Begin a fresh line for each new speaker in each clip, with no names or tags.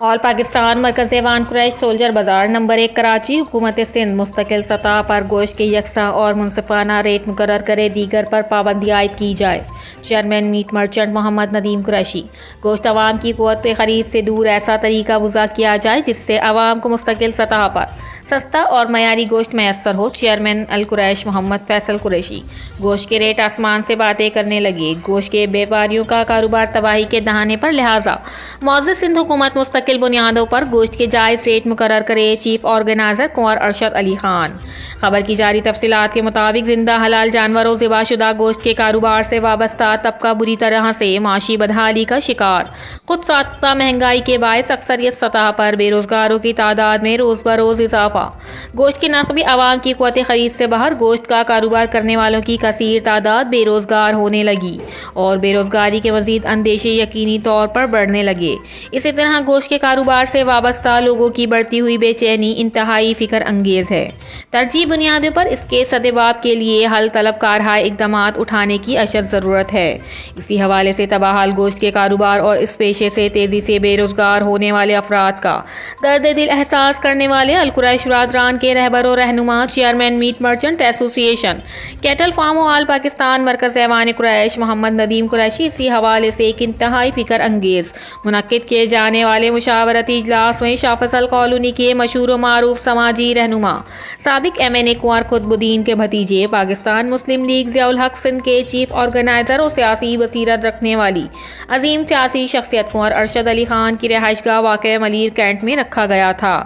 All Pakistan मरकज़ Aiwan Quraish soldier बाजार number 1 Karachi. हुकूमत सिंध मुस्तकिल सतह पर गोश्त के यकसा और मुनसिफाना रेट मुकर्रर करे, दीगर पर पाबंदी आयद की जाए। Chairman meat merchant Mohammad Nadeem Qureshi. गोश्त अवाम की क़ुव्वत ख़रीद से दूर ऐसा तरीका वज़ा किया जाए जिससे अवाम को मुस्तकिल सतह पर सस्ता और मयारी गोश्त मैसर हो। चेयरमैन अल कुरैश मोहम्मद फैसल कुरैशी। गोश्त के रेट आसमान से बातें करने लगे, गोश्त के व्यापारियों का कारोबार तबाही के दहाने पर, लिहाजा मौजूद सिंध हुकूमत मुस्तकिल बुनियादों पर गोश्त के जायज़ रेट मुकर्रर करे। चीफ ऑर्गेनाइजर कुंवर अरशद अली खान। खबर की जारी तफसीलात के मुताबिक जिंदा हलाल जानवरों ज़िबाशुदा गोश्त के कारोबार से वाबस्ता तबका बुरी तरह से माशी बदहाली का शिकार। खुद साख्ता महंगाई के बायस अक्सरियत सतह पर बेरोजगारों की तादाद में रोज बरोज इजाफा। गोश्त की नकबी अवाम की क़ुव्वत खरीद से बाहर गोश्त का कारोबार करने वालों की कसीर तादाद बेरोजगार होने लगी और बेरोजगारी के मजीद अंदेशे यकीनी तौर पर बढ़ने लगे। इसी तरह गोश्त के कारोबार से वाबस्ता लोगों की बढ़ती हुई बेचैनी इंतहाई फिक्र अंगेज है। तरजीह बुनियादों पर इसके सद्देबाब के लिए हल तलब कारहा इक़दाम उठाने की अशद ज़रूरत है। इसी हवाले से तबाहाल गोश्त के कारोबार और इस पेशे से तेजी से बेरोजगार होने वाले अफराद का दर्द दिल एहसास करने वाले अल कुरैश बरादरान के रहबर और रहनुमा chairman meat merchant association cattle farm all Pakistan मरकज़ ऐवान कुरैश मोहम्मद नदीम कुरैशी इसी हवाले से एक इंतहाई फिक्र अंगेज मुनक्किद किए जाने वाले मुशावरती इजलास में शाह फैसल कॉलोनी के मशहूर व मारूफ समाजी रहनुमा साबिक MNA कुंवर खुतबुद्दीन के भतीजे, पाकिस्तान मुस्लिम लीग ज़ियाउल हक सिंध के चीफ ऑर्गेनाइजर और सियासी बसीरत रखने वाली अजीम सियासी शख्सियत कुंवर अरशद अली खान की रिहाइशगाह वाक़ मलीर कैंट में रखा गया था।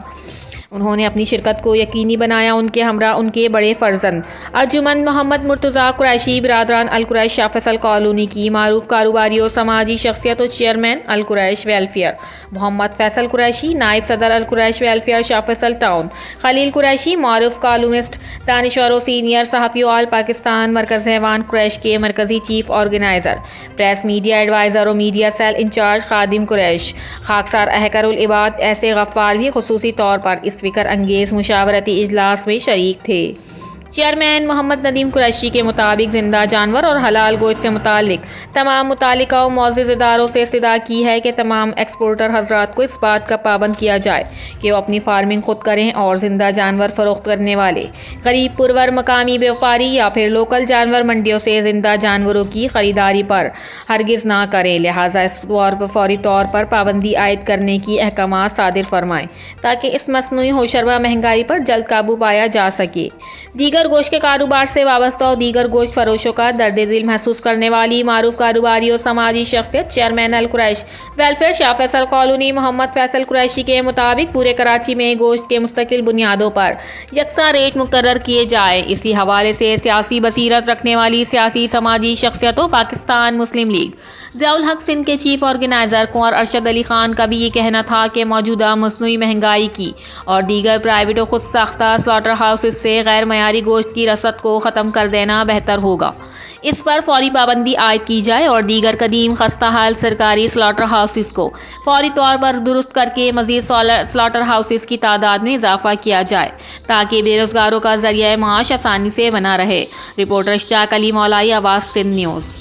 उन्होंने अपनी शिरकत को यकीनी बनाया। उनके हमरा उनके बड़े फर्जंद अर्जुमंद मोहम्मद मुर्तज़ा कुरैशी बरादरान अल कुरैश शाह फैसल कॉलोनी की मारूफ कारोबारियों समाजी शख्सियत और चेयरमैन अल कुरैश वेलफेयर मोहम्मद फैसल कुरैशी, नायब सदर अल कुरैश वेलफेयर शाह फैसल टाउन खलील कुरैशी, मारूफ कॉलमिस्ट दानिशवर और सीनियर सहाफ़ी ऑल पाकिस्तान मरकज़ ऐवान कुरैश के मरकज़ी chief organizer, press media adviser और मीडिया सेल इंचार्ज खादिम कुरैश, खाकसार अहकरुल इबाद ऐसे गफ्फार भी खुसूसी तौर पर इस फिक्र अंगेज मुशावरती इजलास में शरीक थे। चेयरमैन मोहम्मद नदीम कुरैशी के मुताबिक जिंदा जानवर और हलाल गोश्त से मुतालिक तमाम मुतालिका और मौजूद इदारों से इस्तदा की है कि तमाम एक्सपोर्टर हजरात को इस बात का पाबंद किया जाए कि वो अपनी फार्मिंग खुद करें और जिंदा जानवर फरोख्त करने वाले गरीब पुरवर मकामी व्यापारी या फिर लोकल जानवर मंडियों से जिंदा जानवरों की खरीदारी पर हरगिज ना करें। लिहाजा इस फौरी तौर पर पाबंदी आयद करने की अहकाम सादिर फरमाएं ताकि इस मसनूई होशरबा महंगाई पर जल्द काबू पाया जा सके। दीगर गोश्त के कारोबार से वाबस्ता और दीगर गोश्त फरोशों का दर्द दिल महसूस करने वाली मारूफ कारोबारी और समाजी शख्सियत चेयरमैन अल कुरैश वेलफेयर शाह फैसल कॉलोनी मोहम्मद फैसल कुरैशी के मुताबिक पूरे कराची में गोश्त के मुस्तकिल बुनियादों पर यकसा रेट मुकर्रर किए जाए। इसी हवाले से सियासी बसीरत रखने वाली सियासी समाजी शख्सियतों पाकिस्तान मुस्लिम लीग ज़ियाउल हक सिंध के चीफ ऑर्गेनाइजर कुंवर अरशद अली खान का भी ये कहना था कि मौजूदा मसनूई महंगाई की और दीगर प्राइवेट और खुद साख्ता स्लॉटर हाउसेज से गैर मयारी गोश्त की रसद को ख़त्म कर देना बेहतर होगा। इस पर फौरी पाबंदी आयद की जाए और दीगर कदीम खस्ता हाल सरकारी स्लॉटर हाउसेज को फौरी तौर पर दुरुस्त करके मजीद स्लॉटर हाउसेज की तादाद में इजाफा किया जाए ताकि बेरोजगारों का जरिया माश आसानी से बना रहे। रिपोर्टर इश्तियाक अली मौलाई, आवाज़ सिंध न्यूज़।